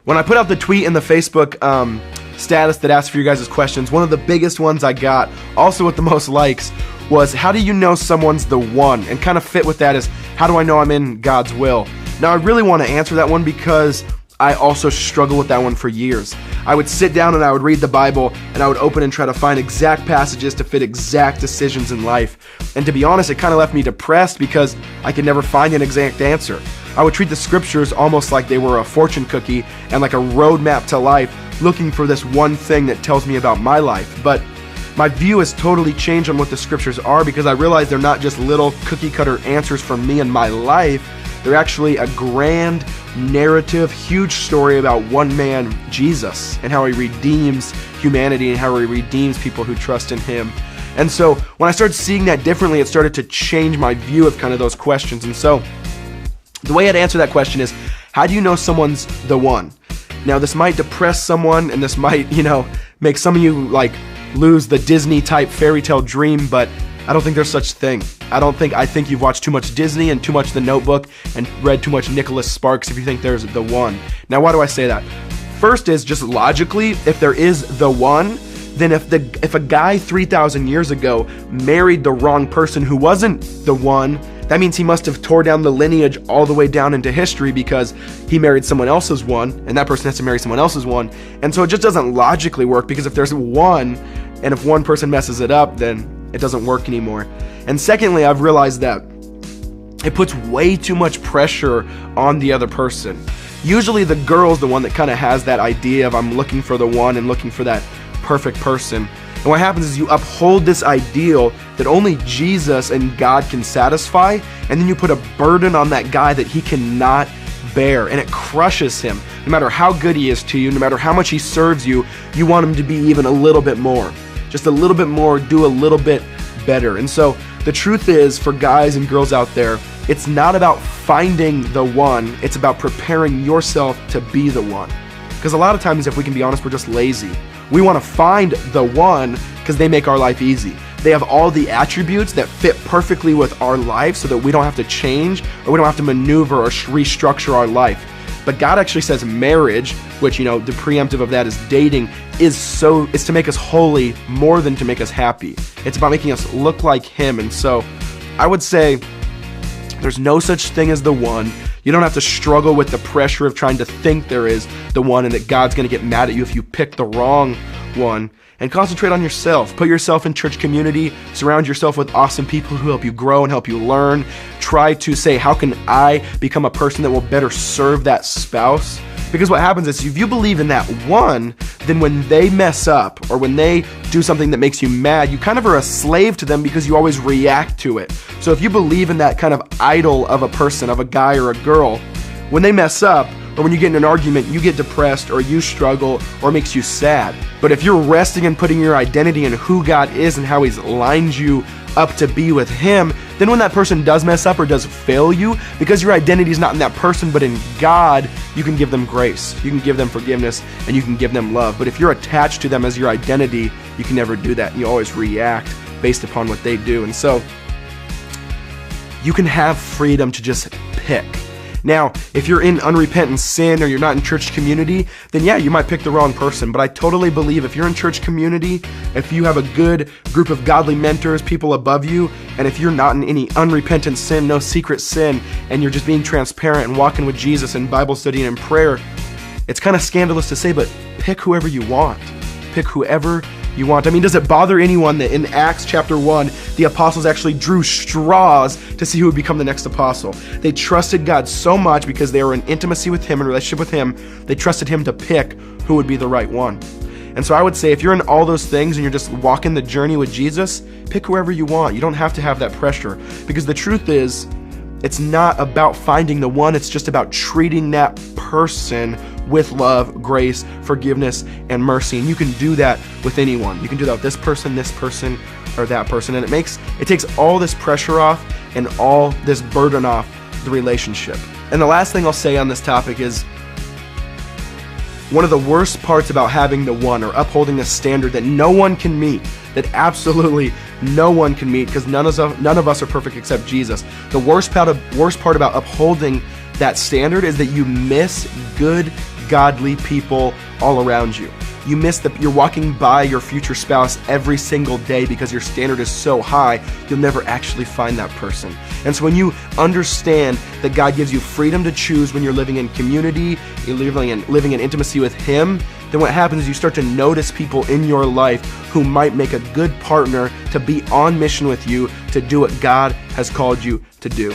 When I put out the tweet in the Facebook status that asked for you guys' questions, one of the biggest ones I got, also with the most likes, was how do you know someone's the one? And kind of fit with that is, how do I know I'm in God's will? Now, I really want to answer that one because I also struggled with that one for years. I would sit down and I would read the Bible and I would open and try to find exact passages to fit exact decisions in life. And to be honest, it kind of left me depressed because I could never find an exact answer. I would treat the scriptures almost like they were a fortune cookie and like a roadmap to life, looking for this one thing that tells me about my life. But my view has totally changed on what the scriptures are because I realize they're not just little cookie cutter answers for me and my life. They're actually a grand narrative, huge story about one man, Jesus, and how he redeems humanity and how he redeems people who trust in him. And so when I started seeing that differently, it started to change my view of kind of those questions. And so the way I'd answer that question is, how do you know someone's the one? Now, this might depress someone, and this might, make some of you lose the Disney type fairy tale dream, but I don't think there's such thing. I think you've watched too much Disney and too much The Notebook and read too much Nicholas Sparks if you think there's the one. Now, why do I say that? First is just logically, if there is the one, then if a guy 3,000 years ago married the wrong person who wasn't the one, that means he must have tore down the lineage all the way down into history because he married someone else's one, and that person has to marry someone else's one. And so it just doesn't logically work, because if there's one, and if one person messes it up, then it doesn't work anymore. And secondly, I've realized that it puts way too much pressure on the other person. Usually the girl's the one that kind of has that idea of I'm looking for the one and looking for that perfect person. And what happens is you uphold this ideal that only Jesus and God can satisfy, and then you put a burden on that guy that he cannot bear, and it crushes him. No matter how good he is to you, no matter how much he serves you, you want him to be even a little bit more. Just a little bit more, do a little bit better. And so the truth is, for guys and girls out there, it's not about finding the one, it's about preparing yourself to be the one. Because a lot of times, if we can be honest, we're just lazy. We want to find the one because they make our life easy. They have all the attributes that fit perfectly with our life so that we don't have to change or we don't have to maneuver or restructure our life. But God actually says marriage, which, the preemptive of that is dating, is to make us holy more than to make us happy. It's about making us look like him. And so I would say there's no such thing as the one. You don't have to struggle with the pressure of trying to think there is the one and that God's going to get mad at you if you pick the wrong one. And concentrate on yourself. Put yourself in church community. Surround yourself with awesome people who help you grow and help you learn. Try to say, how can I become a person that will better serve that spouse? Because what happens is, if you believe in that one, then when they mess up or when they do something that makes you mad, you kind of are a slave to them because you always react to it. So if you believe in that kind of idol of a person, of a guy or a girl, when they mess up, or when you get in an argument, you get depressed or you struggle or it makes you sad. But if you're resting and putting your identity in who God is and how he's lined you up to be with him, then when that person does mess up or does fail you, because your identity is not in that person but in God, you can give them grace, you can give them forgiveness, and you can give them love. But if you're attached to them as your identity, you can never do that. You always react based upon what they do. And so you can have freedom to just pick. Now, if you're in unrepentant sin or you're not in church community, then yeah, you might pick the wrong person. But I totally believe if you're in church community, if you have a good group of godly mentors, people above you, and if you're not in any unrepentant sin, no secret sin, and you're just being transparent and walking with Jesus in Bible study and in prayer, it's kind of scandalous to say, but pick whoever you want. Pick whoever you want. I mean, does it bother anyone that in Acts chapter 1, the apostles actually drew straws to see who would become the next apostle? They trusted God so much because they were in intimacy with him, in relationship with him, they trusted him to pick who would be the right one. And so I would say, if you're in all those things and you're just walking the journey with Jesus, pick whoever you want. You don't have to have that pressure, because the truth is, it's not about finding the one, it's just about treating that person with love, grace, forgiveness, and mercy. And you can do that with anyone. You can do that with this person, or that person. And it takes all this pressure off and all this burden off the relationship. And the last thing I'll say on this topic is, one of the worst parts about having the one, or upholding a standard that no one can meet, that absolutely no one can meet, because none of us are perfect except Jesus. The worst part about upholding that standard is that you miss good godly people all around you. You miss that you're walking by your future spouse every single day because your standard is so high, you'll never actually find that person. And so when you understand that God gives you freedom to choose when you're living in community, you're living in intimacy with Him, then what happens is you start to notice people in your life who might make a good partner to be on mission with you to do what God has called you to do.